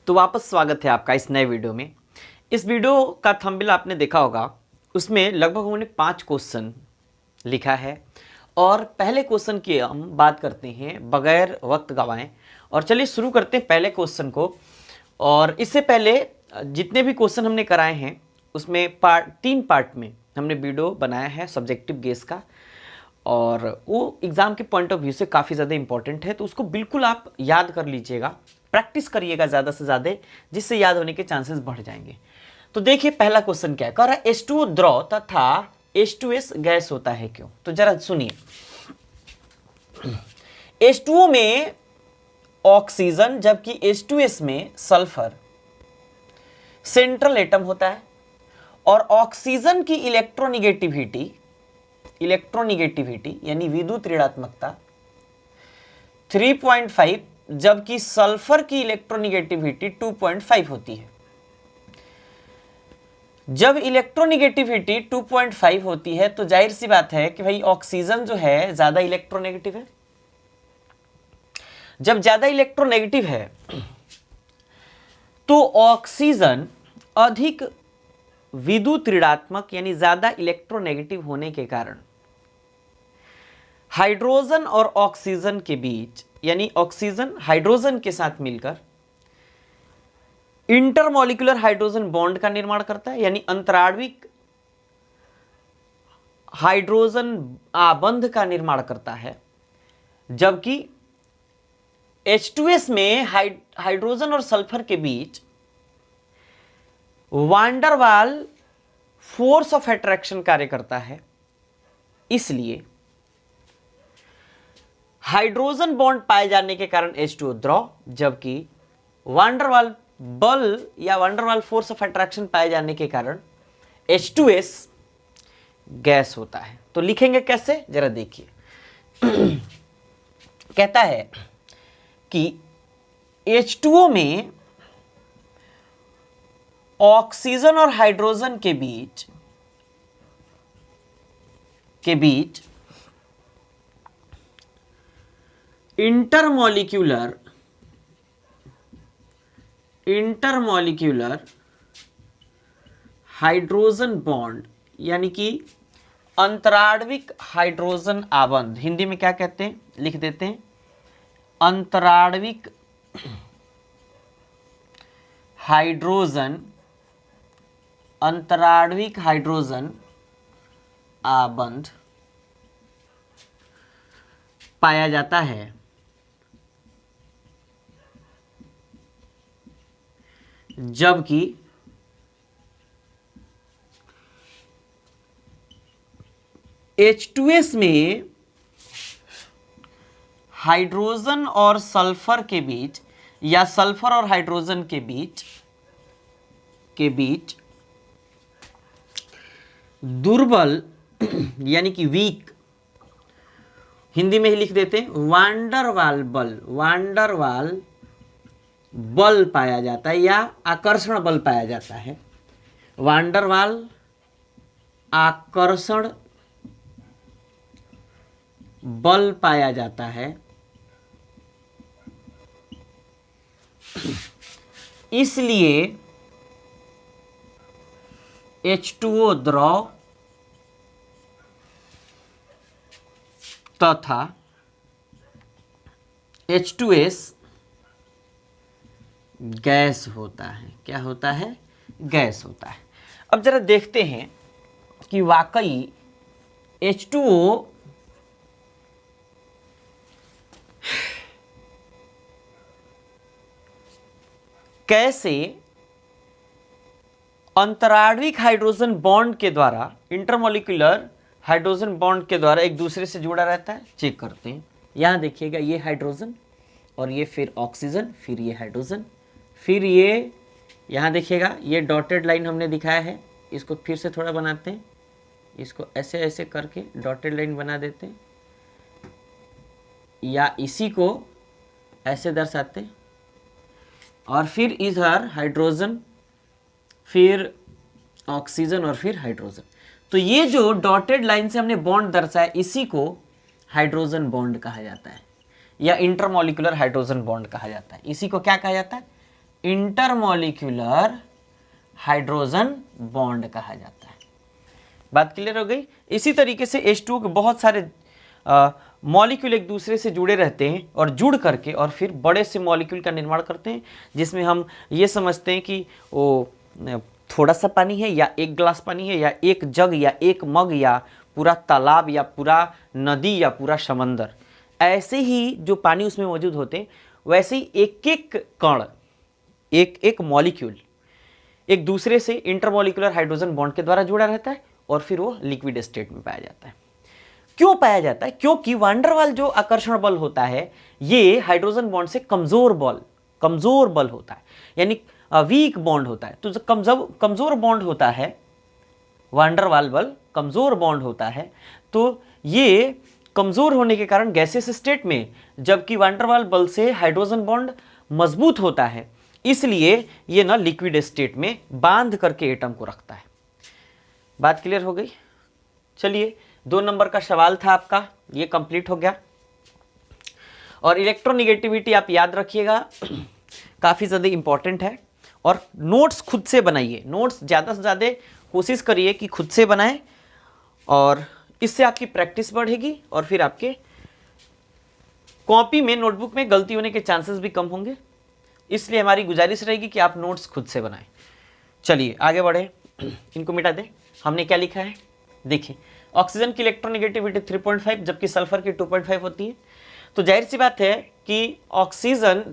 तो वापस स्वागत है आपका इस नए वीडियो में। इस वीडियो का थंबनेल आपने देखा होगा, उसमें लगभग उन्होंने 5 क्वेश्चन लिखा है और पहले क्वेश्चन की हम बात करते हैं बगैर वक्त गवाएं। और चलिए शुरू करते हैं पहले क्वेश्चन को। और इससे पहले जितने भी क्वेश्चन हमने कराए हैं उसमें 3 पार्ट में हमने वीडियो बनाया है सब्जेक्टिव गेस का, और वो एग्ज़ाम के पॉइंट ऑफ व्यू से काफ़ी ज़्यादा इंपॉर्टेंट है, तो उसको बिल्कुल आप याद कर लीजिएगा, प्रैक्टिस करिएगा ज़्यादा से ज़्यादा, जिससे याद होने के चांसेस बढ़ जाएंगे। तो देखिए पहला क्वेश्चन क्या कह रहा है, H2O द्रव तथा H2S गैस होता है क्यों? तो जरा सुनिए, H2O में ऑक्सीजन जबकि H2S में सल्फर सेंट्रल एटम होता है, और ऑक्सीजन की इलेक्ट्रोनिगेटिविटी यानी विद्युत ऋणात्मकता 3.5 जबकि सल्फर की इलेक्ट्रोनिगेटिविटी 2.5 होती है। जब इलेक्ट्रोनिगेटिविटी 2.5 होती है तो जाहिर सी बात है कि भाई ऑक्सीजन जो है ज्यादा इलेक्ट्रोनेगेटिव है। जब ज्यादा इलेक्ट्रोनेगेटिव है तो ऑक्सीजन अधिक विद्युत ऋणात्मक यानी ज्यादा इलेक्ट्रोनेगेटिव होने के कारण हाइड्रोजन और ऑक्सीजन के बीच, यानी ऑक्सीजन हाइड्रोजन के साथ मिलकर इंटरमॉलिक्यूलर हाइड्रोजन बॉन्ड का निर्माण करता है, यानी अंतराण्विक हाइड्रोजन आबंध का निर्माण करता है। जबकि H2S में हाइड्रोजन और सल्फर के बीच van der Waals force of attraction कार्य करता है, इसलिए हाइड्रोजन बॉन्ड पाए जाने के कारण H2O द्रव, जबकि वांडरवाल बल या वांडरवाल फोर्स ऑफ अट्रैक्शन पाए जाने के कारण H2S गैस होता है। तो लिखेंगे कैसे, जरा देखिए। कहता है कि H2O में ऑक्सीजन और हाइड्रोजन के बीच इंटरमॉलिक्यूलर हाइड्रोजन बॉन्ड यानी कि अंतराण्विक हाइड्रोजन आबंध, हिंदी में क्या कहते हैं लिख देते हैं, अंतराण्विक हाइड्रोजन आबंध पाया जाता है। जबकि H2S में हाइड्रोजन और सल्फर के बीच या सल्फर और हाइड्रोजन के बीच दुर्बल यानी कि वीक, हिंदी में ही लिख देते हैं, वांडरवाल बल पाया जाता है या आकर्षण बल पाया जाता है। वांडरवाल आकर्षण बल पाया जाता है, इसलिए H2O द्रव तथा H2S गैस होता है। क्या होता है? गैस होता है। अब जरा देखते हैं कि वाकई H2O कैसे अंतराण्विक हाइड्रोजन बॉन्ड के द्वारा, इंटरमॉलिक्यूलर हाइड्रोजन बॉन्ड के द्वारा एक दूसरे से जुड़ा रहता है। चेक करते हैं। यहां देखिएगा, ये हाइड्रोजन और ये फिर ऑक्सीजन, फिर ये हाइड्रोजन, फिर ये यहाँ देखिएगा, ये डॉटेड लाइन हमने दिखाया है, इसको फिर से थोड़ा बनाते हैं, इसको ऐसे ऐसे करके डॉटेड लाइन बना देते हैं, या इसी को ऐसे दर्शाते हैं, और फिर इधर हाइड्रोजन, फिर ऑक्सीजन और फिर हाइड्रोजन। तो ये जो डॉटेड लाइन से हमने बॉन्ड दर्शाया, इसी को हाइड्रोजन बॉन्ड कहा जाता है या इंटरमॉलिक्यूलर हाइड्रोजन बॉन्ड कहा जाता है। इसी को क्या कहा जाता है? इंटरमॉलिक्यूलर हाइड्रोजन बॉन्ड कहा जाता है। बात क्लियर हो गई। इसी तरीके से H2O के बहुत सारे मॉलिक्यूल एक दूसरे से जुड़े रहते हैं और जुड़ करके और फिर बड़े से मॉलिक्यूल का निर्माण करते हैं, जिसमें हम ये समझते हैं कि वो थोड़ा सा पानी है या एक गिलास पानी है या एक जग या एक मग या पूरा तालाब या पूरा नदी या पूरा समंदर। ऐसे ही जो पानी उसमें मौजूद होते हैं वैसे ही एक एक कण, एक एक मॉलिक्यूल एक दूसरे से इंटरमॉलिक्यूलर हाइड्रोजन बॉन्ड के द्वारा जुड़ा रहता है और फिर वो लिक्विड स्टेट में पाया जाता है। क्यों पाया जाता है? क्योंकि वान डेर वाल जो आकर्षण बल होता है ये हाइड्रोजन बॉन्ड से कमजोर बल होता है, यानी वीक बॉन्ड होता है। तो जो कमजोर बॉन्ड होता है, वान डेर वाल बल कमजोर बॉन्ड होता है, तो ये कमजोर होने के कारण गैसियस स्टेट में, जबकि वान डेर वाल बल से हाइड्रोजन बॉन्ड मजबूत होता है, इसलिए ये ना लिक्विड स्टेट में बांध करके एटम को रखता है। बात क्लियर हो गई। चलिए 2 नंबर का सवाल था आपका, ये कंप्लीट हो गया। और इलेक्ट्रोनिगेटिविटी आप याद रखिएगा, काफ़ी ज़्यादा इंपॉर्टेंट है। और नोट्स खुद से बनाइए, नोट्स ज़्यादा से ज़्यादा कोशिश करिए कि खुद से बनाएं, और इससे आपकी प्रैक्टिस बढ़ेगी और फिर आपके कॉपी में, नोटबुक में गलती होने के चांसेस भी कम होंगे। इसलिए हमारी गुजारिश रहेगी कि आप नोट्स खुद से बनाएं। चलिए आगे बढ़े, इनको मिटा दें। हमने क्या लिखा है देखिए, ऑक्सीजन की इलेक्ट्रोनेगेटिविटी 3.5 जबकि सल्फर की 2.5 होती है। तो जाहिर सी बात है कि ऑक्सीजन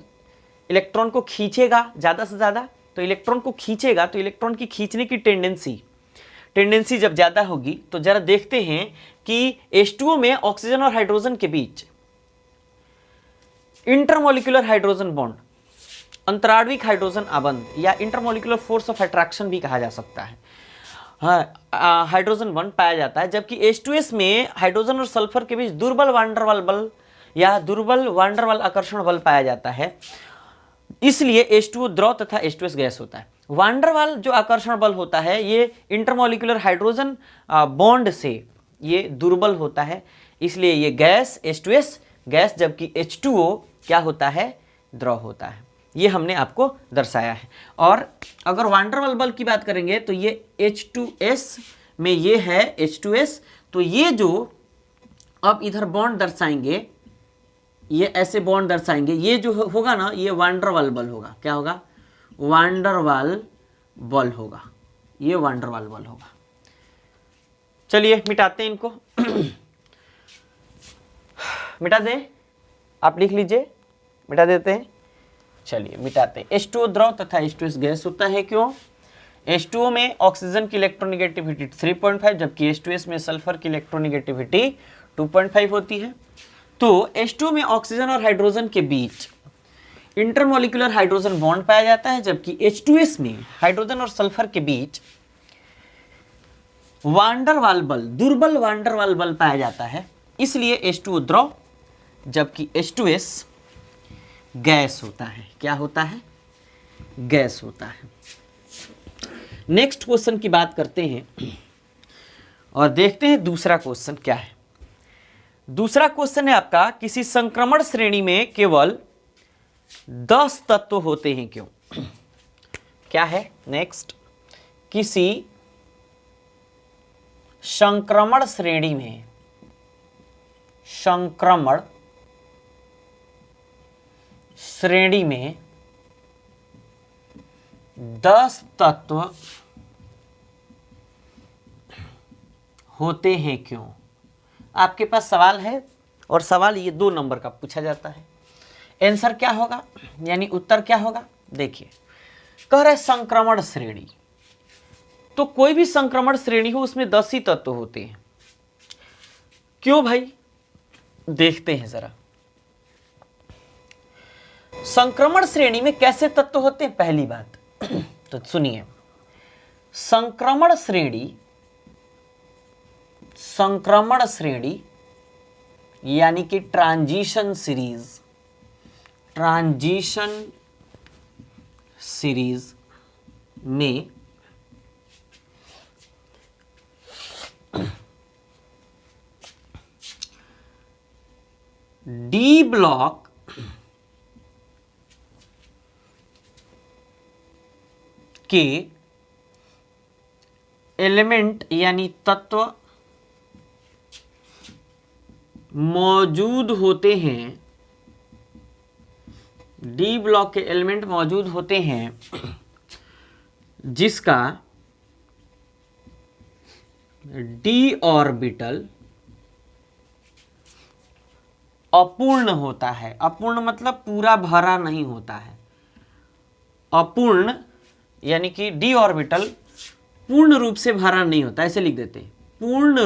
इलेक्ट्रॉन को खींचेगा ज़्यादा से ज़्यादा, तो इलेक्ट्रॉन को खींचेगा तो इलेक्ट्रॉन की खींचने की टेंडेंसी जब ज़्यादा होगी तो जरा देखते हैं कि H2O में ऑक्सीजन और हाइड्रोजन के बीच इंटरमॉलिक्यूलर हाइड्रोजन बॉन्ड, अंतराणविक हाइड्रोजन आबंध या इंटरमॉलिक्यूलर फोर्स ऑफ अट्रैक्शन भी कहा जा सकता है, हाइड्रोजन बॉन्ड पाया जाता है। जबकि H2S में हाइड्रोजन और सल्फर के बीच दुर्बल वान डेर वाल बल या दुर्बल वान डेर वाल आकर्षण बल पाया जाता है, इसलिए H2O द्रव तथा H2S गैस होता है। वान डेर वाल जो आकर्षण बल होता है ये इंटरमॉलिक्यूलर हाइड्रोजन बॉन्ड से ये दुर्बल होता है, इसलिए ये गैस H2S गैस, जबकि H2O क्या होता है? द्रव होता है। ये हमने आपको दर्शाया है। और अगर वान डेर वाल बल की बात करेंगे तो ये H2S में ये है H2S, तो ये जो अब इधर बॉन्ड दर्शाएंगे, ये ऐसे बॉन्ड दर्शाएंगे, ये जो होगा ना ये वान डेर वाल बल होगा। क्या होगा? वान डेर वाल बल होगा, ये वान डेर वाल बल होगा। चलिए मिटाते हैं इनको। मिटा दें, आप लिख लीजिए, मिटा देते हैं। चलिए मिटाते हैं। H2O द्रव तथा H2S गैस होता है। क्यों? H2O में ऑक्सीजन की इलेक्ट्रोनेगेटिविटी 3.5 जबकि H2S में सल्फर की इलेक्ट्रोनेगेटिविटी 2.5 होती है। तो H2O में ऑक्सीजन और हाइड्रोजन के बीच इंटरमॉलिक्यूलर हाइड्रोजन बॉन्ड पाया जाता है, जबकि H2S में हाइड्रोजन और सल्फर के बीच वान डेर वाल बल, दुर्बल वान डेर वाल बल पाया जाता है, इसलिए H2O द्रव जबकि H2S गैस होता है। क्या होता है? गैस होता है। नेक्स्ट क्वेश्चन की बात करते हैं और देखते हैं दूसरा क्वेश्चन क्या है। दूसरा क्वेश्चन है आपका, किसी संक्रमण श्रेणी में केवल 10 तत्व होते हैं क्यों? क्या है नेक्स्ट? किसी संक्रमण श्रेणी में, संक्रमण श्रेणी में 10 तत्व होते हैं क्यों? आपके पास सवाल है और सवाल ये 2 नंबर का पूछा जाता है। आंसर क्या होगा, यानी उत्तर क्या होगा? देखिए, कह रहे संक्रमण श्रेणी, तो कोई भी संक्रमण श्रेणी हो उसमें 10 ही तत्व होते हैं। क्यों भाई? देखते हैं जरा। संक्रमण श्रेणी में कैसे तत्व होते हैं? पहली बात तो सुनिए, संक्रमण श्रेणी यानी कि ट्रांजिशन सीरीज में डी ब्लॉक के एलिमेंट यानी तत्व मौजूद होते हैं, डी ब्लॉक के एलिमेंट मौजूद होते हैं जिसका डी ऑर्बिटल अपूर्ण होता है। अपूर्ण मतलब पूरा भरा नहीं होता है। अपूर्ण यानी कि डी ऑर्बिटल पूर्ण रूप से भरा नहीं होता, ऐसे लिख देते हैं। पूर्ण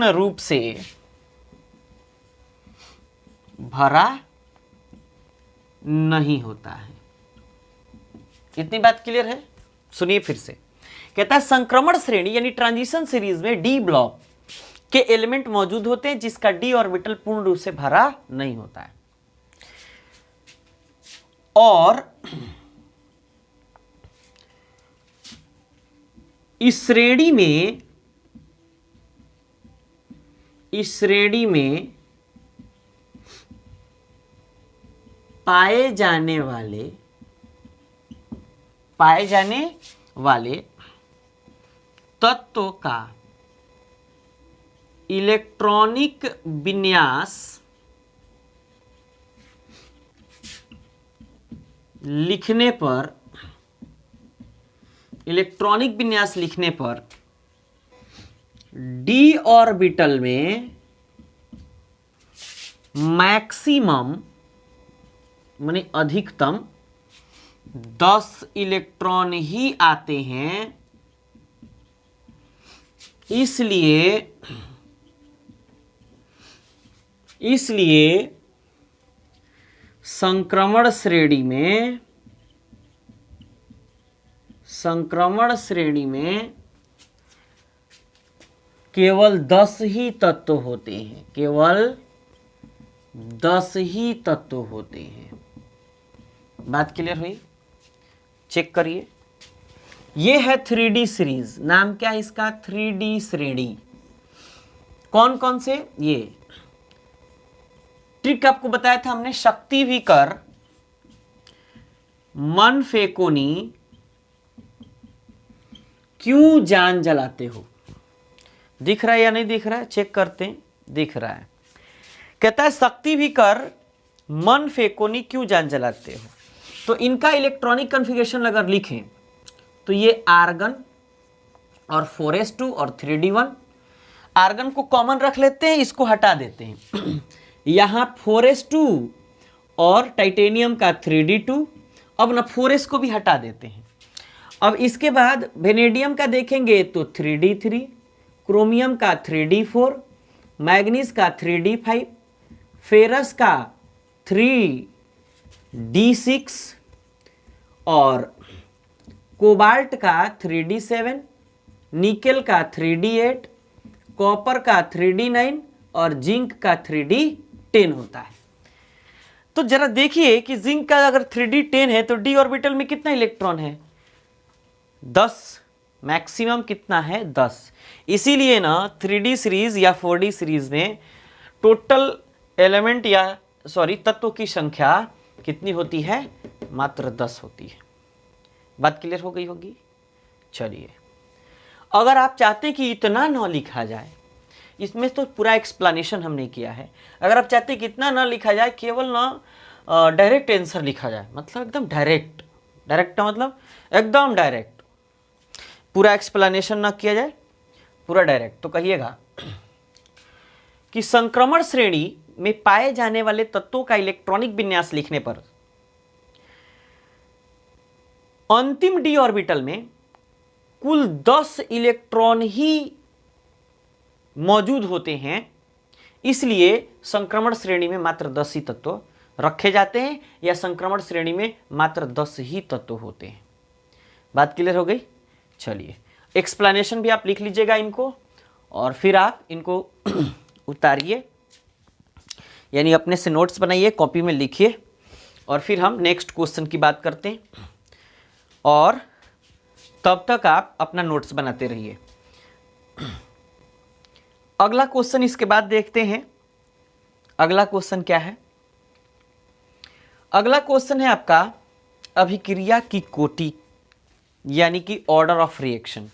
रूप से भरा नहीं होता है। इतनी बात क्लियर है? सुनिए फिर से। कहता है संक्रमण श्रेणी यानी ट्रांजिशन सीरीज में डी ब्लॉक के एलिमेंट मौजूद होते हैं जिसका डी ऑर्बिटल पूर्ण रूप से भरा नहीं होता है, और इस श्रेणी में पाए जाने वाले तत्वों का इलेक्ट्रॉनिक विन्यास लिखने पर डी ऑर्बिटल में मैक्सिमम माने अधिकतम 10 इलेक्ट्रॉन ही आते हैं। इसलिए संक्रमण श्रेणी में केवल 10 ही तत्व होते हैं, केवल 10 ही तत्व होते हैं। बात क्लियर हुई? चेक करिए। ये है 3D सीरीज। नाम क्या है इसका? 3D श्रेणी। कौन कौन से? ये ट्रिक आपको बताया था हमने। शक्ति भी कर, मन फेकोनी, क्यों जान जलाते हो। दिख रहा है या नहीं दिख रहा है? चेक करते हैं। दिख रहा है। कहता है शक्ति भी कर, मन फेकोनी, क्यों जान जलाते हो। तो इनका इलेक्ट्रॉनिक कॉन्फ़िगरेशन अगर लिखें तो ये आर्गन और 4s2 और 3d1। आर्गन को कॉमन रख लेते हैं, इसको हटा देते हैं। यहां 4s2 और टाइटेनियम का 3d2। अब ना 4s को भी हटा देते हैं। अब इसके बाद वेनेडियम का देखेंगे तो 3d3, क्रोमियम का 3d4, मैग्नीज का 3d5, फेरस का 3d6 और कोबाल्ट का 3d7, निकेल का 3d8, कॉपर का 3d9 और जिंक का 3d10 होता है। तो जरा देखिए कि जिंक का अगर 3d10 है तो डी ऑर्बिटल में कितना इलेक्ट्रॉन है? 10। मैक्सिमम कितना है? 10। इसीलिए ना 3D सीरीज या 4D सीरीज में टोटल एलिमेंट या तत्वों की संख्या कितनी होती है? मात्र 10 होती है। बात क्लियर हो गई होगी? चलिए, अगर आप चाहते हैं कि इतना ना लिखा जाए, इसमें तो पूरा एक्सप्लेनेशन हमने किया है। अगर आप चाहते हैं कि इतना ना लिखा जाए, केवल ना डायरेक्ट आंसर लिखा जाए, मतलब एकदम डायरेक्ट का मतलब एकदम डायरेक्ट, पूरा एक्सप्लेनेशन ना किया जाए, पूरा डायरेक्ट, तो कहिएगा कि संक्रमण श्रेणी में पाए जाने वाले तत्वों का इलेक्ट्रॉनिक विन्यास लिखने पर अंतिम डी ऑर्बिटल में कुल 10 इलेक्ट्रॉन ही मौजूद होते हैं। इसलिए संक्रमण श्रेणी में मात्र 10 ही तत्व रखे जाते हैं, या संक्रमण श्रेणी में मात्र 10 ही तत्व होते हैं। बात क्लियर हो गई? चलिए, एक्सप्लेनेशन भी आप लिख लीजिएगा इनको, और फिर आप इनको उतारिए, यानी अपने से नोट्स बनाइए, कॉपी में लिखिए, और फिर हम नेक्स्ट क्वेश्चन की बात करते हैं। और तब तक आप अपना नोट्स बनाते रहिए। अगला क्वेश्चन इसके बाद देखते हैं। अगला क्वेश्चन क्या है? अगला क्वेश्चन है आपका अभिक्रिया की कोटि यानी कि ऑर्डर ऑफ रिएक्शन,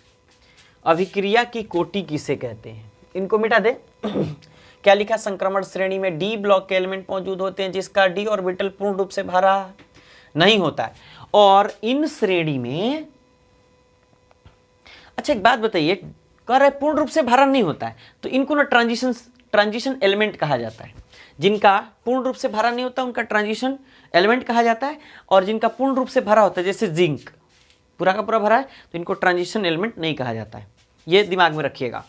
अभिक्रिया की कोटि किसे कहते हैं? इनको मिटा दे। क्या लिखा? संक्रमण श्रेणी में डी ब्लॉक के एलिमेंट मौजूद होते हैं जिसका डी ऑर्बिटल पूर्ण रूप से भरा नहीं होता है, और इन श्रेणी में, अच्छा एक बात बताइए, कह रहे पूर्ण रूप से भरा नहीं होता है, तो इनको ना ट्रांजिशन एलिमेंट कहा जाता है। जिनका पूर्ण रूप से भरा नहीं होता उनका ट्रांजिशन एलिमेंट कहा जाता है, और जिनका पूर्ण रूप से भरा होता है, जैसे जिंक पूरा का पूरा भरा है, तो इनको ट्रांजिशन एलिमेंट नहीं कहा जाता है। ये दिमाग में रखिएगा,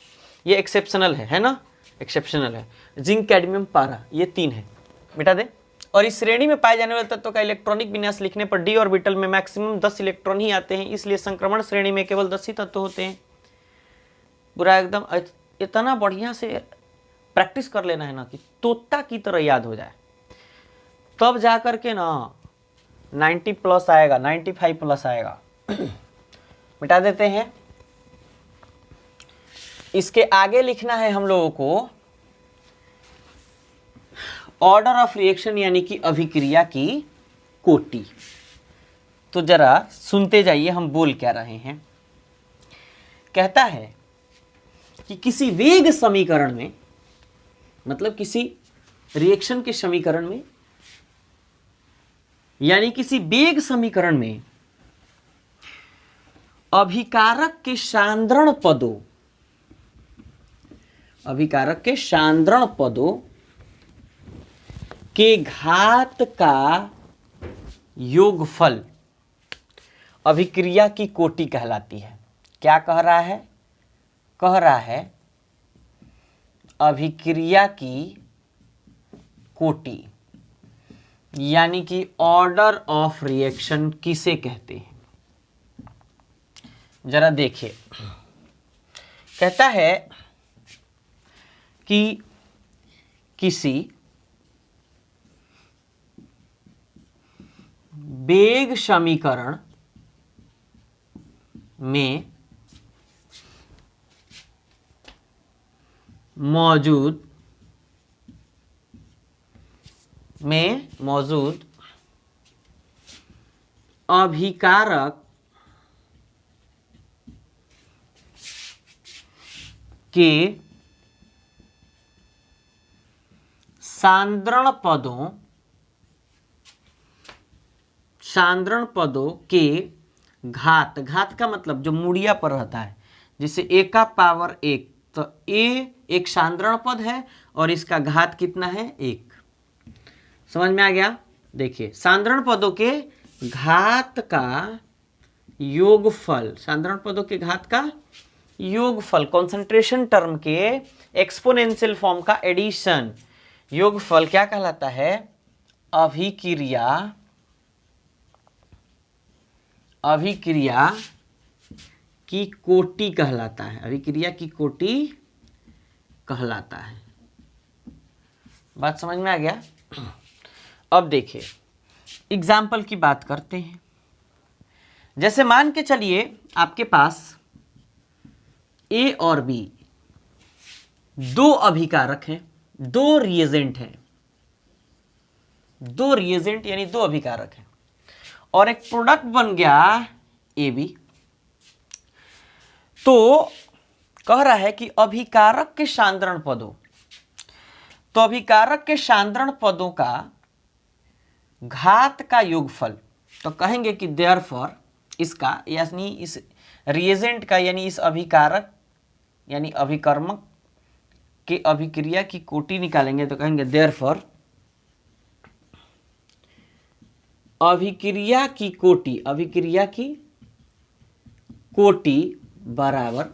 ये एक्सेप्शनल है ना, एक्सेप्शनल है। जिंक, कैडमियम, पारा, ये 3 है, मिटा दे। और इस श्रेणी में पाए जाने वाले तत्वों का इलेक्ट्रॉनिक विन्यास लिखने पर डी ऑर्बिटल में मैक्सिमम 10 इलेक्ट्रॉन ही आते हैं, इसलिए संक्रमण श्रेणी में केवल 10 ही तत्व होते हैं। पूरा एकदम इतना बढ़िया से प्रैक्टिस कर लेना है ना कि तोता की तरह याद हो जाए, तब जा कर के ना 90 प्लस आएगा, 95 प्लस आएगा। मिटा देते हैं। इसके आगे लिखना है हम लोगों को ऑर्डर ऑफ रिएक्शन यानी कि अभिक्रिया की कोटि। तो जरा सुनते जाइए हम बोल क्या रहे हैं। कहता है कि किसी वेग समीकरण में, मतलब किसी रिएक्शन के समीकरण में, यानी किसी वेग समीकरण में अभिकारक के सांद्रण पदों, अभिकारक के सांद्रण पदों के घात का योगफल अभिक्रिया की कोटि कहलाती है। क्या कह रहा है? कह रहा है अभिक्रिया की कोटि यानी कि ऑर्डर ऑफ रिएक्शन किसे कहते हैं? जरा देखिए, कहता है कि किसी वेग समीकरण में मौजूद अभिकारक के सांद्रण पदों के घात का मतलब जो मूड़िया पर रहता है, जैसे a का पावर 1, तो a एक सांद्रण पद है और इसका घात कितना है? 1। समझ में आ गया? देखिए, सांद्रण पदों के घात का योगफल, सांद्रण पदों के घात का योगफल, कॉन्सेंट्रेशन टर्म के एक्सपोनेंशियल फॉर्म का एडिशन, योगफल क्या कहलाता है? अभिक्रिया की कोटि कहलाता है। अभिक्रिया की कोटि कहलाता है। बात समझ में आ गया? अब देखिए, एग्जाम्पल की बात करते हैं। जैसे मान के चलिए आपके पास ए और बी दो अभिकारक हैं, दो रिएजेंट हैं, दो रिएजेंट यानी दो अभिकारक हैं, और एक प्रोडक्ट बन गया ए बी। तो कह रहा है कि अभिकारक के सांद्रण पदों, तो अभिकारक के सांद्रण पदों का घात का योगफल, तो कहेंगे कि देयरफॉर इसका यानी इस रिएजेंट का यानी इस अभिकारक यानी अभिकर्मक के अभिक्रिया की कोटि निकालेंगे, तो कहेंगे देयरफॉर अभिक्रिया की कोटि बराबर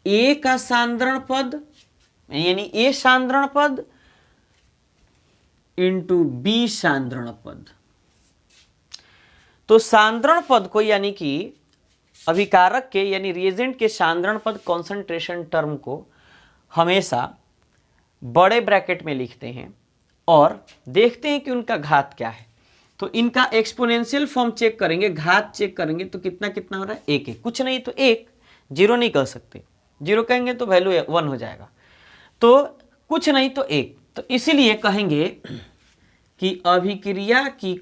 ए का सांद्रण पद यानी ए सांद्रण पद इंटू बी सांद्रण पद। तो सांद्रण पद को यानी कि अभिकारक के यानी रिएजेंट के सांद्रण पद कॉन्सेंट्रेशन टर्म को हमेशा बड़े ब्रैकेट में लिखते हैं और देखते हैं कि उनका घात क्या है। तो इनका एक्सपोनेंशियल फॉर्म चेक करेंगे, घात चेक करेंगे, तो कितना कितना हो रहा है? 1 है। कुछ नहीं तो 1, 0 नहीं कर सकते, 0 कहेंगे तो वैल्यू 1 हो जाएगा। तो कुछ नहीं तो 1, तो इसीलिए कहेंगे कि अभिक्रिया की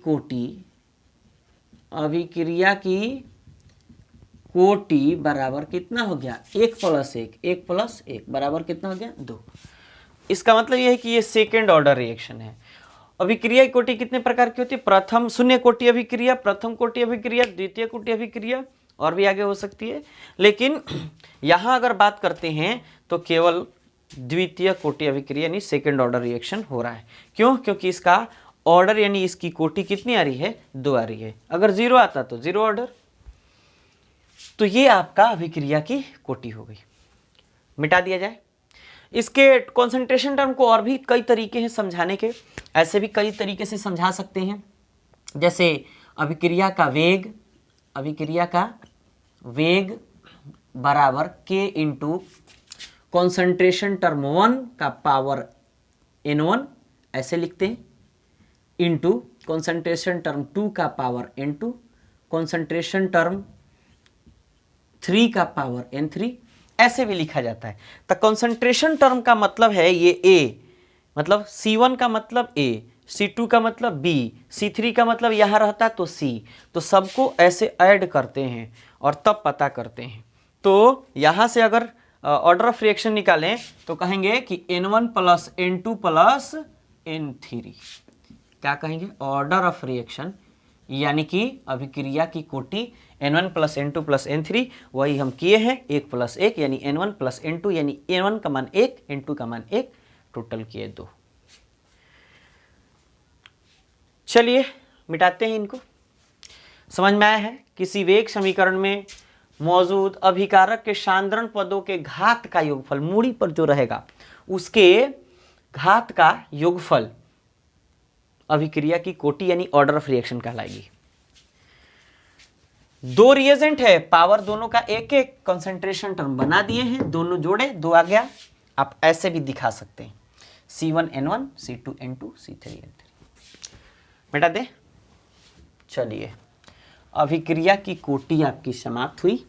कोटि बराबर कितना हो गया, 1 + 1, 1 + 1 बराबर कितना हो गया, 2। इसका मतलब यह है कि ये सेकेंड ऑर्डर रिएक्शन है। अभिक्रिया की कोटि कितने प्रकार की होती है, प्रथम शून्य कोटि अभिक्रिया, प्रथम कोटि अभिक्रिया, द्वितीय कोटि अभिक्रिया, और भी आगे हो सकती है, लेकिन यहाँ अगर बात करते हैं तो केवल द्वितीय कोटि अभिक्रिया यानी सेकेंड ऑर्डर रिएक्शन हो रहा है। क्यों? क्योंकि इसका ऑर्डर यानी इसकी कोटि कितनी आ रही है, 2 आ रही है। अगर 0 आता तो 0 ऑर्डर। तो ये आपका अभिक्रिया की कोटि हो गई, मिटा दिया जाए। इसके कॉन्सेंट्रेशन टर्म को और भी कई तरीके हैं समझाने के, ऐसे भी कई तरीके से समझा सकते हैं, जैसे अभिक्रिया का वेग बराबर K इंटू कॉन्सेंट्रेशन टर्म 1 का पावर N1 ऐसे लिखते हैं, इंटू कॉन्सेंट्रेशन टर्म 2 का पावर N2, कॉन्सेंट्रेशन टर्म 3 का पावर N3 ऐसे भी लिखा जाता है। तो कॉन्सेंट्रेशन टर्म का मतलब है ये A, मतलब C1 का मतलब A, C2 का मतलब B, C3 का मतलब यहाँ रहता तो C। तो सबको ऐसे ऐड करते हैं और तब पता करते हैं। तो यहाँ से अगर ऑर्डर ऑफ रिएक्शन निकालें तो कहेंगे कि N1 + N2 + N3। क्या कहेंगे? ऑर्डर ऑफ रिएक्शन यानी कि अभिक्रिया की कोटि N1 + N2 + N3, वही हम किए हैं, 1 + 1 यानी N1 + N2 यानी N1 का मान 1, N2 का मान 1, टोटल किए 2। चलिए मिटाते हैं इनको। समझ में आया है? किसी वेग समीकरण में मौजूद अभिकारक के सांद्रण पदों के घात का योगफल, मूड़ी पर जो रहेगा उसके घात का योगफल अभिक्रिया की कोटि यानी ऑर्डर ऑफ रिएक्शन कहलाएगी। 2 रिएजेंट है, पावर दोनों का 1-1, कंसंट्रेशन टर्म बना दिए हैं, दोनों जोड़े 2 आ गया। आप ऐसे भी दिखा सकते हैं, C1N1, C2N2, C3N3। बेटा दे। चलिए, अभिक्रिया की कोटि आपकी समाप्त हुई।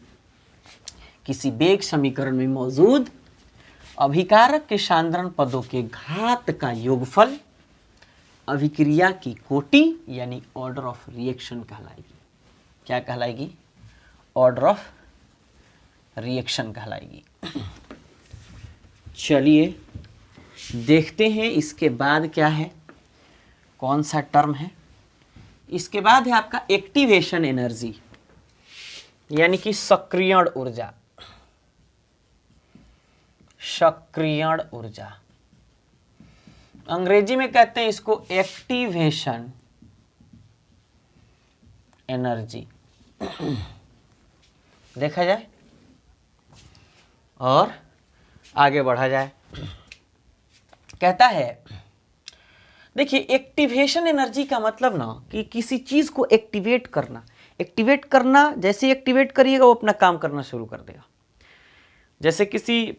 किसी वेग समीकरण में मौजूद अभिकारक के सांद्रण पदों के घात का योगफल अभिक्रिया की कोटि यानी ऑर्डर ऑफ रिएक्शन कहलाएगी। क्या कहलाएगी? ऑर्डर ऑफ रिएक्शन कहलाएगी। चलिए देखते हैं इसके बाद क्या है, कौन सा टर्म है। इसके बाद है आपका एक्टिवेशन एनर्जी यानी कि सक्रियण ऊर्जा। सक्रियण ऊर्जा अंग्रेजी में कहते हैं इसको एक्टिवेशन एनर्जी। देखा जाए और आगे बढ़ा जाए। कहता है, देखिए एक्टिवेशन एनर्जी का मतलब ना कि किसी चीज को एक्टिवेट करना, जैसे एक्टिवेट करिएगा वो अपना काम करना शुरू कर देगा। जैसे किसी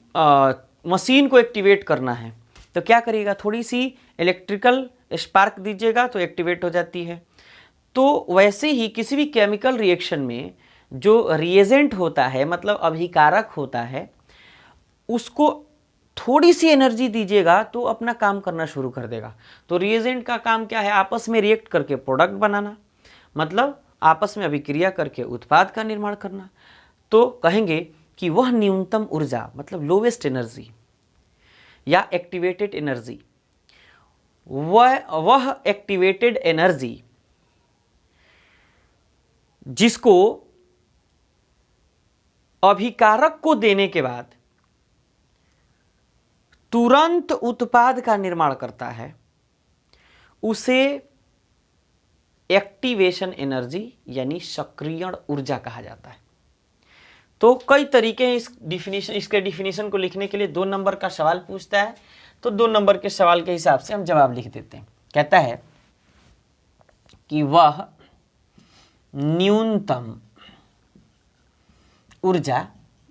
मशीन को एक्टिवेट करना है तो क्या करिएगा, थोड़ी सी इलेक्ट्रिकल स्पार्क दीजिएगा तो एक्टिवेट हो जाती है। तो वैसे ही किसी भी केमिकल रिएक्शन में जो रिएजेंट होता है, मतलब अभिकारक होता है, उसको थोड़ी सी एनर्जी दीजिएगा तो अपना काम करना शुरू कर देगा। तो रिएजेंट का काम क्या है? आपस में रिएक्ट करके प्रोडक्ट बनाना, मतलब आपस में अभिक्रिया करके उत्पाद का निर्माण करना। तो कहेंगे कि वह न्यूनतम ऊर्जा, मतलब लोवेस्ट एनर्जी या एक्टिवेटेड एनर्जी, वह एक्टिवेटेड एनर्जी जिसको अभिकारक को देने के बाद तुरंत उत्पाद का निर्माण करता है, उसे एक्टिवेशन एनर्जी यानी सक्रियण ऊर्जा कहा जाता है। तो कई तरीके हैं इसके डिफिनीशन को लिखने के लिए। 2 नंबर का सवाल पूछता है तो 2 नंबर के सवाल के हिसाब से हम जवाब लिख देते हैं। कहता है कि वह न्यूनतम ऊर्जा,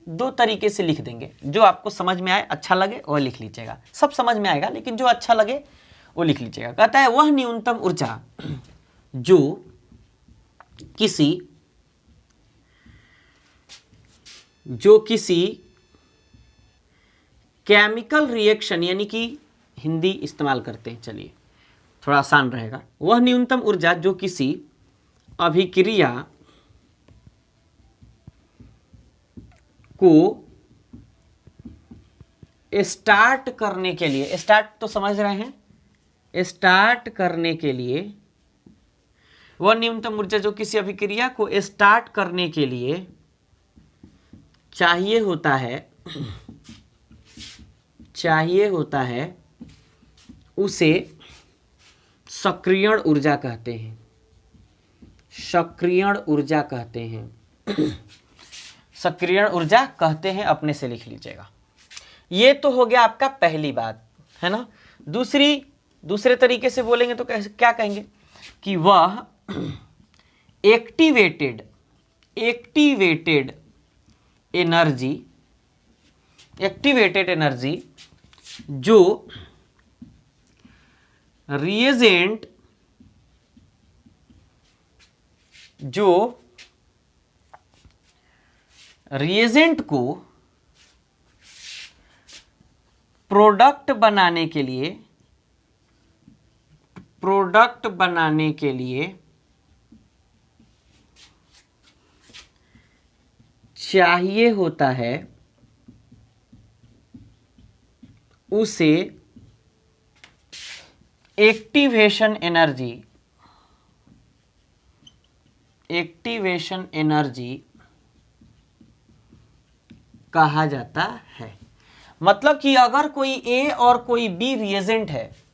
2 तरीके से लिख देंगे, जो आपको समझ में आए, अच्छा लगे वह लिख लीजिएगा। सब समझ में आएगा लेकिन जो अच्छा लगे वो लिख लीजिएगा। कहता है वह न्यूनतम ऊर्जा जो किसी केमिकल रिएक्शन, यानी कि हिंदी इस्तेमाल करते हैं, चलिए थोड़ा आसान रहेगा। वह न्यूनतम ऊर्जा जो किसी अभिक्रिया को स्टार्ट करने के लिए, स्टार्ट तो समझ रहे हैं, स्टार्ट करने के लिए, वह न्यूनतम ऊर्जा जो किसी अभिक्रिया को स्टार्ट करने के लिए चाहिए होता है उसे सक्रियण ऊर्जा कहते हैं। सक्रियण ऊर्जा कहते हैं। सक्रियण ऊर्जा कहते हैं, अपने से लिख लीजिएगा। ये तो हो गया आपका पहली बात, है ना। दूसरे तरीके से बोलेंगे तो क्या कहेंगे कि वह एक्टिवेटेड एनर्जी जो रिएजेंट को प्रोडक्ट बनाने के लिए चाहिए होता है उसे एक्टिवेशन एनर्जी कहा जाता है। मतलब कि अगर कोई ए और कोई बी रिएजेंट है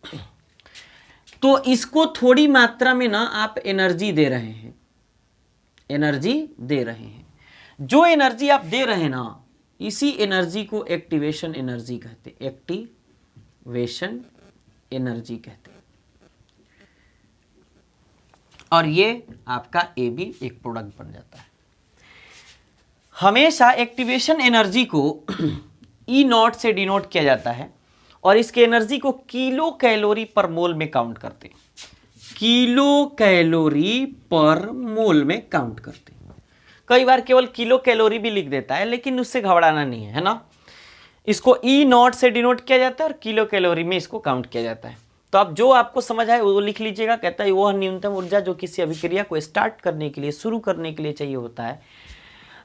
तो इसको थोड़ी मात्रा में ना आप एनर्जी दे रहे हैं, जो एनर्जी आप दे रहे हैं ना, इसी एनर्जी को एक्टिवेशन एनर्जी कहते हैं। और ये आपका ए बी एक प्रोडक्ट बन जाता है। हमेशा एक्टिवेशन एनर्जी को ई नॉट से डिनोट किया जाता है और इसके एनर्जी को किलो कैलोरी पर मोल में काउंट करते हैं। कई बार केवल किलो कैलोरी भी लिख देता है, लेकिन उससे घबराना नहीं है ना। इसको ई नॉट से डिनोट किया जाता है और किलो कैलोरी में इसको काउंट किया जाता है। तो अब जो आपको समझ आए वो लिख लीजिएगा। कहता है वह न्यूनतम ऊर्जा जो किसी अभिक्रिया को स्टार्ट करने के लिए, शुरू करने के लिए चाहिए होता है।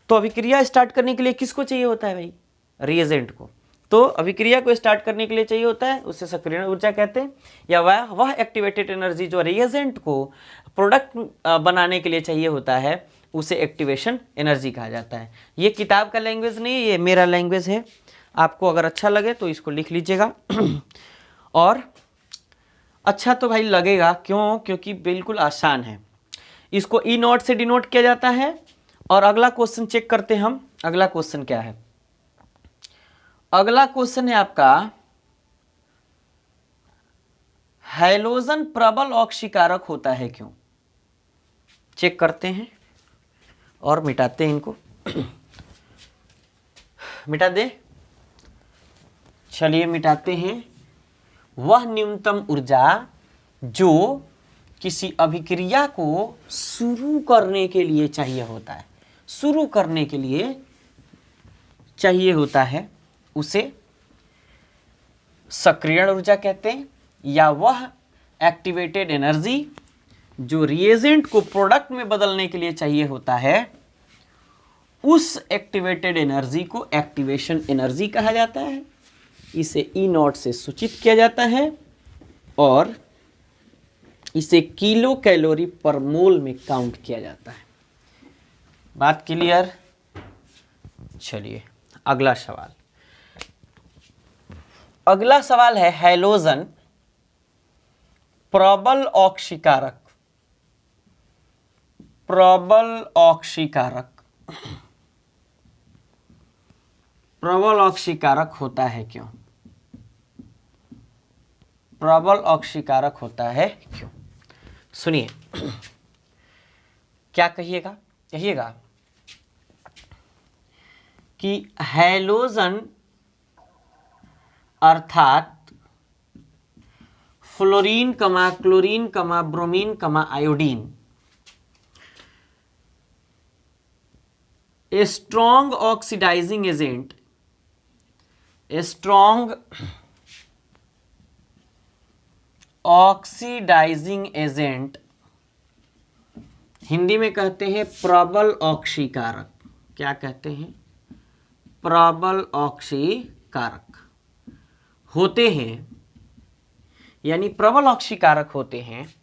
तो अभिक्रिया स्टार्ट करने के लिए किसको चाहिए होता है भाई? रिएजेंट को। तो अभिक्रिया को स्टार्ट करने के लिए चाहिए होता है, उससे सक्रियण ऊर्जा कहते हैं। या वह एक्टिवेटेड एनर्जी जो रिएजेंट को प्रोडक्ट बनाने के लिए चाहिए होता है, उसे एक्टिवेशन एनर्जी कहा जाता है। ये किताब का लैंग्वेज नहीं है, ये मेरा लैंग्वेज है। आपको अगर अच्छा लगे तो इसको लिख लीजिएगा। और अच्छा तो भाई लगेगा, क्योंकि बिल्कुल आसान है। इसको ई नॉट से डिनोट किया जाता है। और अगला क्वेश्चन चेक करते हैं हम। अगला क्वेश्चन क्या है? अगला क्वेश्चन है आपका, हैलोजन प्रबल ऑक्सीकारक होता है क्यों? चेक करते हैं और मिटाते हैं इनको। मिटा दे, चलिए मिटाते हैं। वह न्यूनतम ऊर्जा जो किसी अभिक्रिया को शुरू करने के लिए चाहिए होता है, उसे सक्रियण ऊर्जा कहते हैं। या वह एक्टिवेटेड एनर्जी जो रिएजेंट को प्रोडक्ट में बदलने के लिए चाहिए होता है, उस एक्टिवेटेड एनर्जी को एक्टिवेशन एनर्जी कहा जाता है। इसे ई नॉट से सूचित किया जाता है और इसे किलो कैलोरी पर मोल में काउंट किया जाता है। बात क्लियर? चलिए अगला सवाल। अगला सवाल है, हैलोजन प्रबल ऑक्सीकारक होता है क्यों? प्रबल ऑक्सीकारक होता है क्यों? सुनिए, क्या कहिएगा कि हैलोजन अर्थात fluorine, chlorine, bromine, iodine strong oxidising agent, strong oxidising agent, Hindi में कहते हैं प्रबल ऑक्सीकारक। क्या कहते हैं? प्रबल ऑक्सीकारक होते हैं, यानी प्रबल ऑक्सीकारक होते हैं,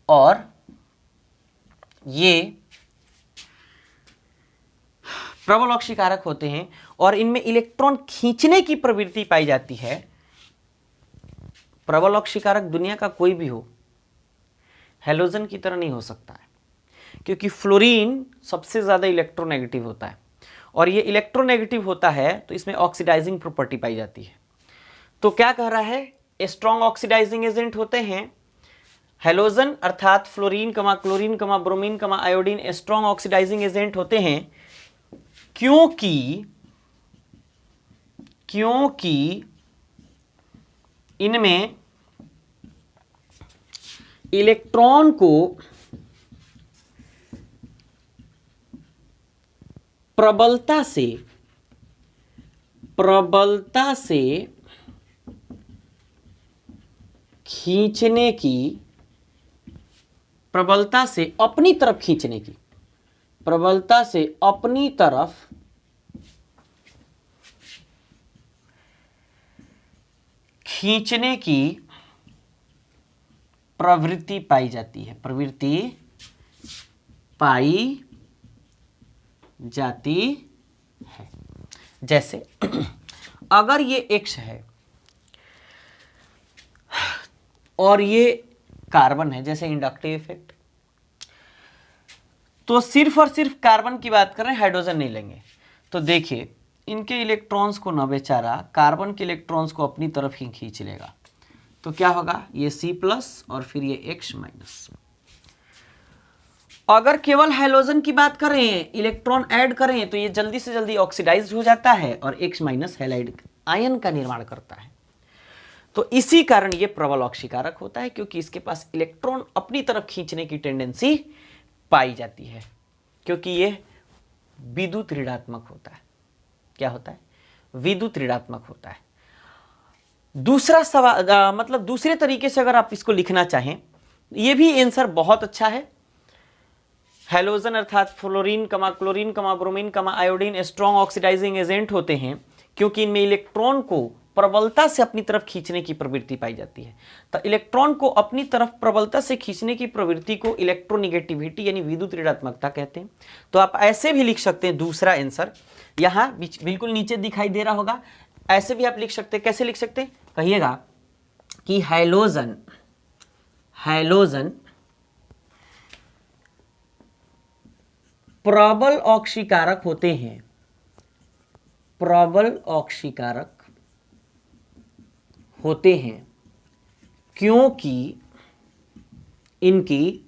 और ये प्रबल ऑक्सीकारक होते हैं और इनमें इलेक्ट्रॉन खींचने की प्रवृत्ति पाई जाती है। प्रबल ऑक्सीकारक दुनिया का कोई भी हो, हैलोजन की तरह नहीं हो सकता है, क्योंकि फ्लोरीन सबसे ज्यादा इलेक्ट्रोनेगेटिव होता है, और ये इलेक्ट्रोनेगेटिव होता है तो इसमें ऑक्सीडाइजिंग प्रॉपर्टी पाई जाती है। तो क्या कह रहा है? स्ट्रॉन्ग ऑक्सीडाइजिंग एजेंट होते हैं हैलोजन, अर्थात fluorine chlorine bromine iodine strong oxidising agent होते हैं, क्योंकि इनमें इलेक्ट्रॉन को प्रबलता से खींचने की, प्रबलता से अपनी तरफ खींचने की, प्रबलता से अपनी तरफ खींचने की प्रवृत्ति पाई जाती है, प्रवृत्ति पाई जाती है। जैसे अगर ये X है और ये कार्बन है, जैसे इंडक्टिव इफेक्ट, तो सिर्फ और सिर्फ कार्बन की बात कर रहे हैं, हाइड्रोजन नहीं लेंगे। तो देखिए इनके इलेक्ट्रॉन्स को न बेचारा कार्बन के इलेक्ट्रॉन्स को अपनी तरफ ही खींच लेगा, तो क्या होगा? ये C+ और फिर ये X-। अगर केवल हैलोजन की बात करें, इलेक्ट्रॉन ऐड करें, तो ये जल्दी से जल्दी ऑक्सीडाइज हो जाता है और X- हैलाइड आयन का निर्माण करता है। तो इसी कारण ये प्रबल ऑक्सीकारक होता है, क्योंकि इसके पास इलेक्ट्रॉन अपनी तरफ खींचने की टेंडेंसी पाई जाती है, क्योंकि ये विद्युत ऋणात्मक होता है। क्या होता है? विद्युत ऋणात्मक होता है। दूसरा सवाल, मतलब दूसरे तरीके से अगर आप इसको लिखना चाहें, ये भी आंसर बहुत अच्छा है। हैलोजन अर्थात fluorine chlorine bromine iodine strong oxidising agent होते हैं, क्योंकि इनमें इलेक्ट्रॉन को प्रबलता से अपनी तरफ खींचने की प्रवृत्ति पाई जाती है। तो इलेक्ट्रॉन को अपनी तरफ प्रबलता से खींचने की प्रवृत्ति को इलेक्ट्रोनिगेटिविटी यानी विद्युत ऋणात्मकता कहते हैं। तो आप ऐसे भी लिख सकते हैं, दूसरा आंसर यहां बिल्कुल नीचे दिखाई दे रहा होगा, ऐसे भी आप लिख सकते हैं। कैसे लिख सकते हैं? कहिएगा कि हैलोजन प्रबल ऑक्सीकारक होते हैं, प्रबल ऑक्सीकारक होते हैं क्योंकि इनकी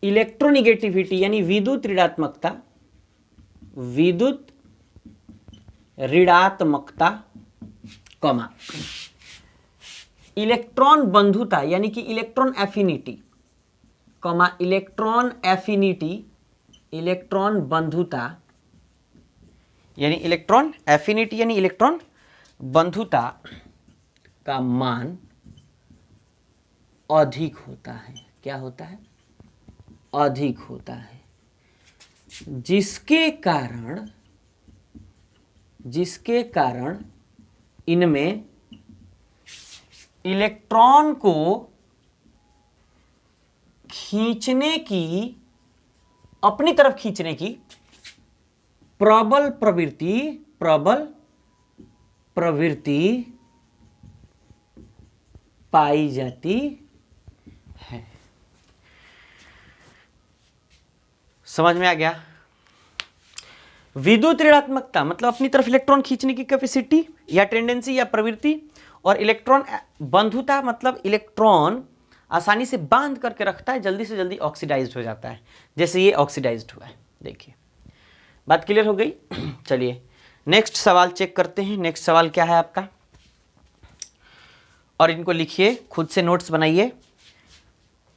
इलेक्ट्रोनिगेटिविटी यानी विद्युत ऋणात्मकता कमा इलेक्ट्रॉन बंधुता यानी कि इलेक्ट्रॉन एफिनिटी इलेक्ट्रॉन बंधुता यानी इलेक्ट्रॉन बंधुता का मान अधिक होता है। क्या होता है? अधिक होता है, जिसके कारण इनमें इलेक्ट्रॉन को अपनी तरफ खींचने की प्रबल प्रवृत्ति पाई जाती है। समझ में आ गया? विद्युत ऋणात्मकता मतलब अपनी तरफ इलेक्ट्रॉन खींचने की कैपेसिटी या टेंडेंसी या प्रवृत्ति, और इलेक्ट्रॉन बंधुता मतलब इलेक्ट्रॉन आसानी से बांध करके रखता है, जल्दी से जल्दी ऑक्सीडाइज्ड हो जाता है, जैसे ये ऑक्सीडाइज्ड हुआ है। देखिए बात क्लियर हो गई। चलिए नेक्स्ट सवाल चेक करते हैं। नेक्स्ट सवाल क्या है आपका, और इनको लिखिए, खुद से नोट्स बनाइए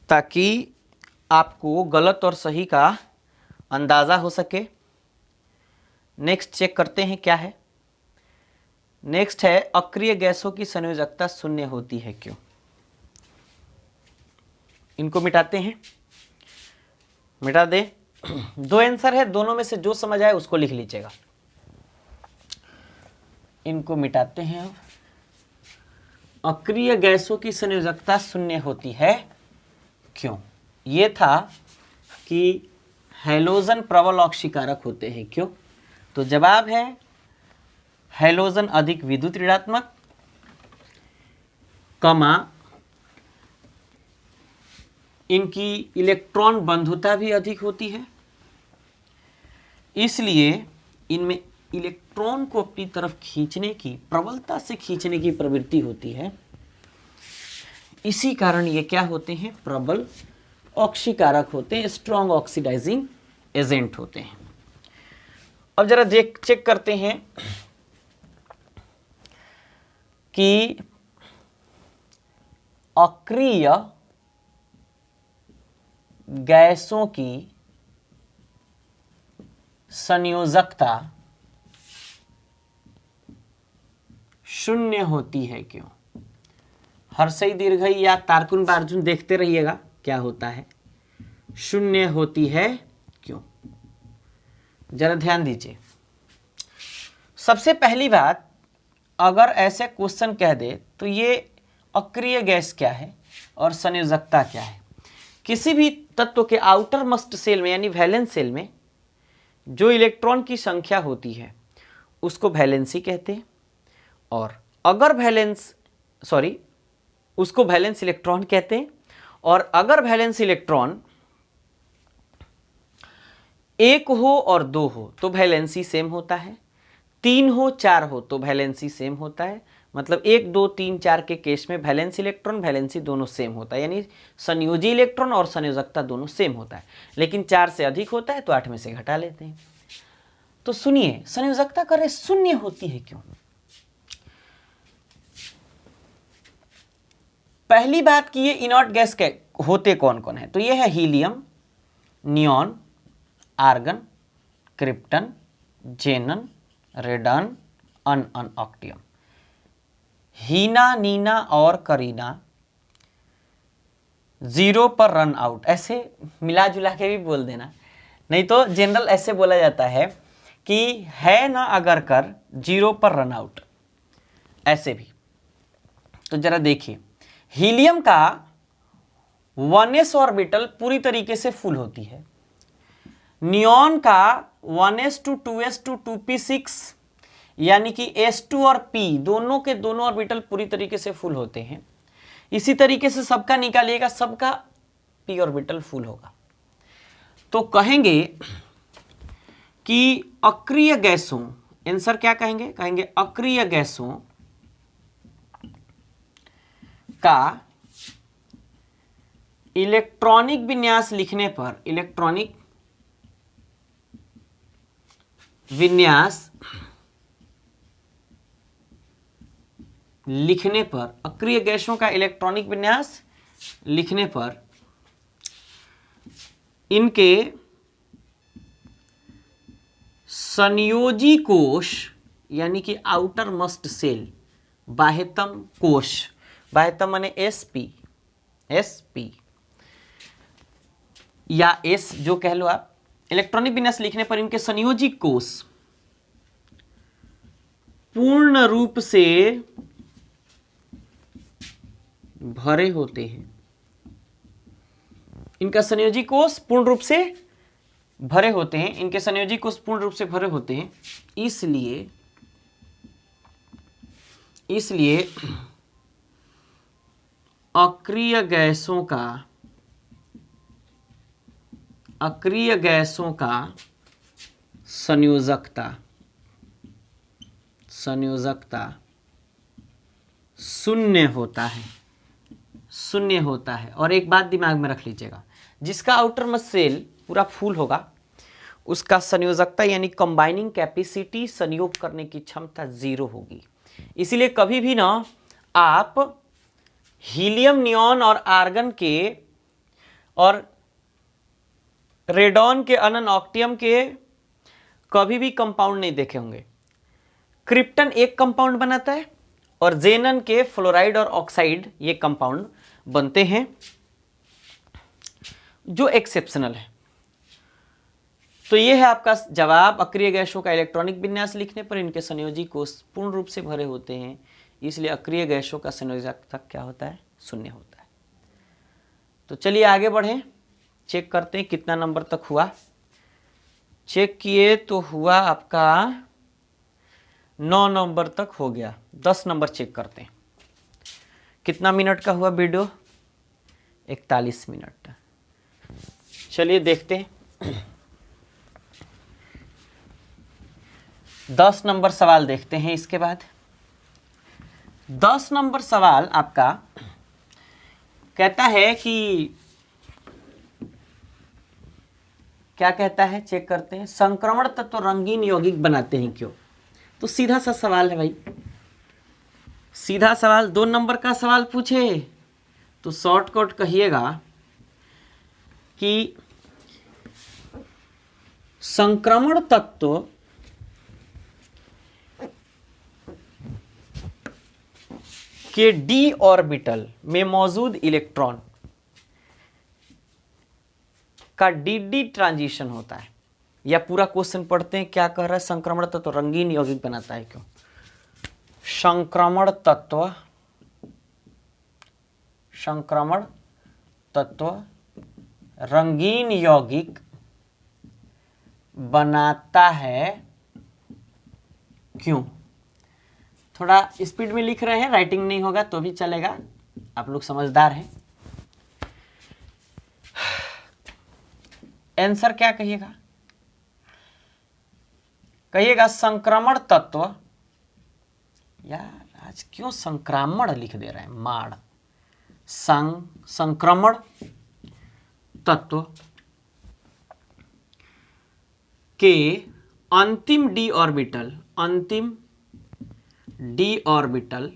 ताकि आपको गलत और सही का अंदाजा हो सके। नेक्स्ट चेक करते हैं क्या है। नेक्स्ट है अक्रिय गैसों की संयोजकता शून्य होती है क्यों। इनको मिटाते हैं, मिटा दे। दो आंसर है, दोनों में से जो समझ आए उसको लिख लीजिएगा। इनको मिटाते हैं। अब अक्रिय गैसों की संयोजकता शून्य होती है, क्यों? ये था कि हैलोजन प्रबल ऑक्सीकारक होते हैं, क्यों? तो जवाब है हैलोजन अधिक विद्युत ऋणात्मक, कमा इनकी इलेक्ट्रॉन बंधुता भी अधिक होती है, इसलिए इनमें इलेक्ट्रॉन को अपनी तरफ खींचने की, प्रबलता से खींचने की प्रवृत्ति होती है। इसी कारण ये क्या होते हैं? प्रबल ऑक्सीकारक होते हैं, स्ट्रॉन्ग ऑक्सीडाइजिंग एजेंट होते हैं। अब जरा चेक करते हैं कि अक्रिय गैसों की संयोजकता शून्य होती है, क्यों? हर्षई दीर्घई या तारकुन बार्जुन देखते रहिएगा क्या होता है। शून्य होती है क्यों? जरा ध्यान दीजिए। सबसे पहली बात, अगर ऐसे क्वेश्चन कह दे तो ये अक्रिय गैस क्या है और संयोजकता क्या है। किसी भी तत्व के आउटर मोस्ट सेल में यानी वैलेंस सेल में जो इलेक्ट्रॉन की संख्या होती है उसको वैलेंसी कहते हैं, और अगर उसको वैलेंस इलेक्ट्रॉन कहते हैं। और अगर वैलेंस इलेक्ट्रॉन एक हो और दो हो तो वैलेंसी सेम होता है, तीन हो चार हो तो वैलेंसी सेम होता है। मतलब 1 2 3 4 के केस में वैलेंस इलेक्ट्रॉन वैलेंसी दोनों सेम होता है, यानी संयोजी इलेक्ट्रॉन और संयोजकता दोनों सेम होता है। लेकिन 4 से अधिक होता है तो 8 में से घटा लेते हैं। तो सुनिए, संयोजकता करे शून्य होती है क्यों? पहली बात कि ये इनर्ट गैस के होते कौन कौन है, तो ये है हीलियम, नियॉन, आर्गन, क्रिप्टन, जेनन, रेडन, ऑक्टियम। हीना, नीना और करीना 0 पर रन आउट, ऐसे मिला जुला के भी बोल देना, नहीं तो जनरल ऐसे बोला जाता है कि है ना अगर कर 0 पर रन आउट, ऐसे भी। तो जरा देखिए, हीलियम का 1s ऑर्बिटल पूरी तरीके से फुल होती है, नियॉन का 1s to 2s to 2p6 यानी कि s2 और p दोनों के दोनों ऑर्बिटल पूरी तरीके से फुल होते हैं। इसी तरीके से सबका निकालिएगा, सबका p ऑर्बिटल फुल होगा। तो कहेंगे कि अक्रिय गैसों, आंसर क्या कहेंगे? कहेंगे अक्रिय गैसों का इलेक्ट्रॉनिक विन्यास लिखने पर, इलेक्ट्रॉनिक विन्यास लिखने पर, अक्रिय गैसों का इलेक्ट्रॉनिक विन्यास लिखने पर इनके संयोजी कोश यानी कि आउटर मोस्ट सेल, बाह्यतम कोश, बाह्यतम माने एसपी या एस जो कह लो आप, इलेक्ट्रॉनिक विन्यास लिखने पर इनके संयोजी कोश पूर्ण रूप से भरे होते हैं। इनका संयोजी कोश पूर्ण रूप से भरे होते हैं, इनके संयोजी कोश पूर्ण रूप से भरे होते हैं। इसलिए अक्रिय गैसों का संयोजकता शून्य होता है। और एक बात दिमाग में रख लीजिएगा, जिसका आउटर मोस्ट सेल पूरा फुल होगा उसका संयोजकता यानी कंबाइनिंग कैपेसिटी, संयोग करने की क्षमता 0 होगी। इसीलिए कभी भी ना आप हीलियम, नियॉन और आर्गन के और रेडॉन के, ऑक्टियम के कभी भी कंपाउंड नहीं देखे होंगे। क्रिप्टन एक कंपाउंड बनाता है और जेनन के फ्लोराइड और ऑक्साइड ये कंपाउंड बनते हैं। जो एक्सेप्शनल है। तो ये है आपका जवाब। अक्रिय गैसों का इलेक्ट्रॉनिक विन्यास लिखने पर इनके संयोजी कोष पूर्ण रूप से भरे होते हैं, इसलिए अक्रिय गैसों का संयोजकता क्या होता है? शून्य होता है। तो चलिए आगे बढ़ें, चेक करते हैं कितना नंबर तक हुआ। चेक किए तो हुआ आपका 9 नंबर तक हो गया। 10 नंबर चेक करते हैं। कितना मिनट का हुआ वीडियो? 41 मिनट। चलिए देखते हैं। 10 नंबर सवाल देखते हैं। इसके बाद 10 नंबर सवाल आपका कहता है कि क्या कहता है, चेक करते हैं। संक्रमण तत्व रंगीन यौगिक बनाते हैं क्यों? तो सीधा सा सवाल है भाई, सीधा सवाल। 2 नंबर का सवाल पूछे तो शॉर्टकट कहिएगा कि संक्रमण तत्व के डी ऑर्बिटल में मौजूद इलेक्ट्रॉन का डी ट्रांजिशन होता है। या पूरा क्वेश्चन पढ़ते हैं, क्या कह रहा है? संक्रमण तत्व रंगीन यौगिक बनाता है क्यों? संक्रमण तत्व रंगीन यौगिक बनाता है क्यों? थोड़ा स्पीड में लिख रहे हैं, राइटिंग नहीं होगा तो भी चलेगा, आप लोग समझदार हैं। आंसर क्या कहिएगा? कहिएगा संक्रमण तत्व। यार आज क्यों संक्रमण लिख दे रहे हैं? माड़। संक्रमण तत्व के अंतिम डी ऑर्बिटल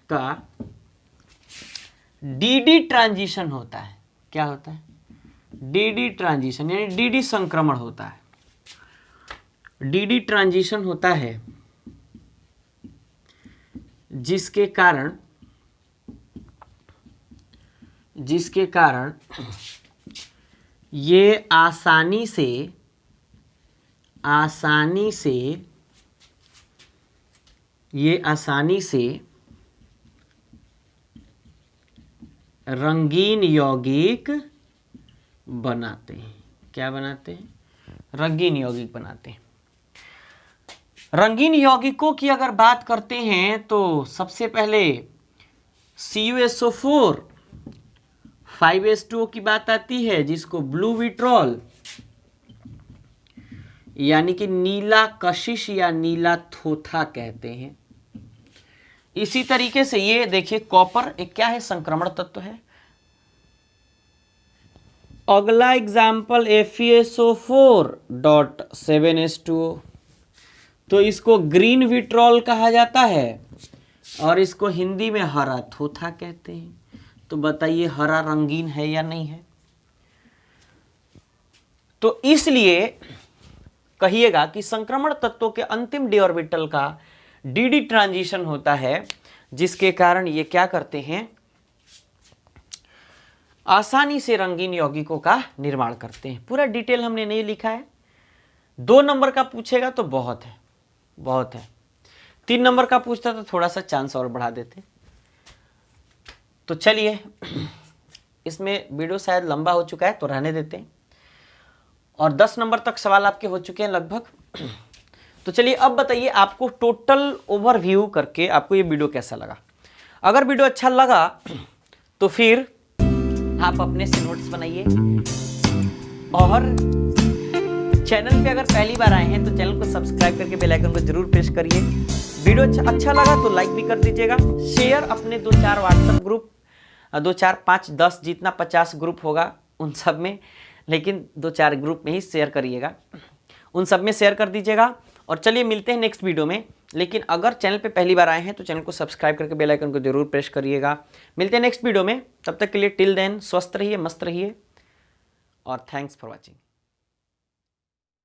का डी ट्रांजिशन होता है। क्या होता है? डी ट्रांजिशन, यानी डी संक्रमण होता है। डी ट्रांजिशन होता है जिसके कारण ये आसानी से रंगीन यौगिक बनाते हैं। क्या बनाते हैं? रंगीन यौगिक बनाते हैं। रंगीन यौगिकों की अगर बात करते हैं तो सबसे पहले CuSO4 5H2O की बात आती है, जिसको ब्लू विट्रॉल यानी कि नीला कशिश या नीला थोथा कहते हैं। इसी तरीके से ये देखिए कॉपर एक क्या है? संक्रमण तत्व है। अगला एग्जाम्पल FeSO4.7H2O, तो इसको ग्रीन विट्रॉल कहा जाता है और इसको हिंदी में हरा थोथा कहते हैं। तो बताइए हरा रंगीन है या नहीं है? तो इसलिए कहिएगा कि संक्रमण तत्वों के अंतिम डी ऑर्बिटल का डी ट्रांजिशन होता है, जिसके कारण ये क्या करते हैं? आसानी से रंगीन यौगिकों का निर्माण करते हैं। पूरा डिटेल हमने नहीं लिखा है। 2 नंबर का पूछेगा तो बहुत है। 3 नंबर का पूछता तो थोड़ा सा चांस और बढ़ा देते। तो चलिए, इसमें वीडियो शायद लंबा हो चुका है तो रहने देते हैं। और 10 नंबर तक सवाल आपके हो चुके हैं लगभग। तो चलिए अब बताइए, आपको टोटल ओवरव्यू करके आपको ये वीडियो कैसा लगा? अगर वीडियो अच्छा लगा तो फिर आप अपने से नोट्स बनाइए, और चैनल पे अगर पहली बार आए हैं तो चैनल को सब्सक्राइब करके बेल आइकन को जरूर प्रेस करिए। वीडियो अच्छा लगा तो लाइक भी कर दीजिएगा। शेयर अपने 2-4 व्हाट्सएप ग्रुप, 2-4, 5, 10 जितना 50 ग्रुप होगा उन सब में, लेकिन 2-4 ग्रुप में ही शेयर करिएगा, उन सब में शेयर कर दीजिएगा। और चलिए मिलते हैं नेक्स्ट वीडियो में। लेकिन अगर चैनल पे पहली बार आए हैं तो चैनल को सब्सक्राइब करके बेल आइकन को जरूर प्रेस करिएगा। मिलते हैं नेक्स्ट वीडियो में, तब तक के लिए टिल देन स्वस्थ रहिए, मस्त रहिए, और थैंक्स फॉर वॉचिंग।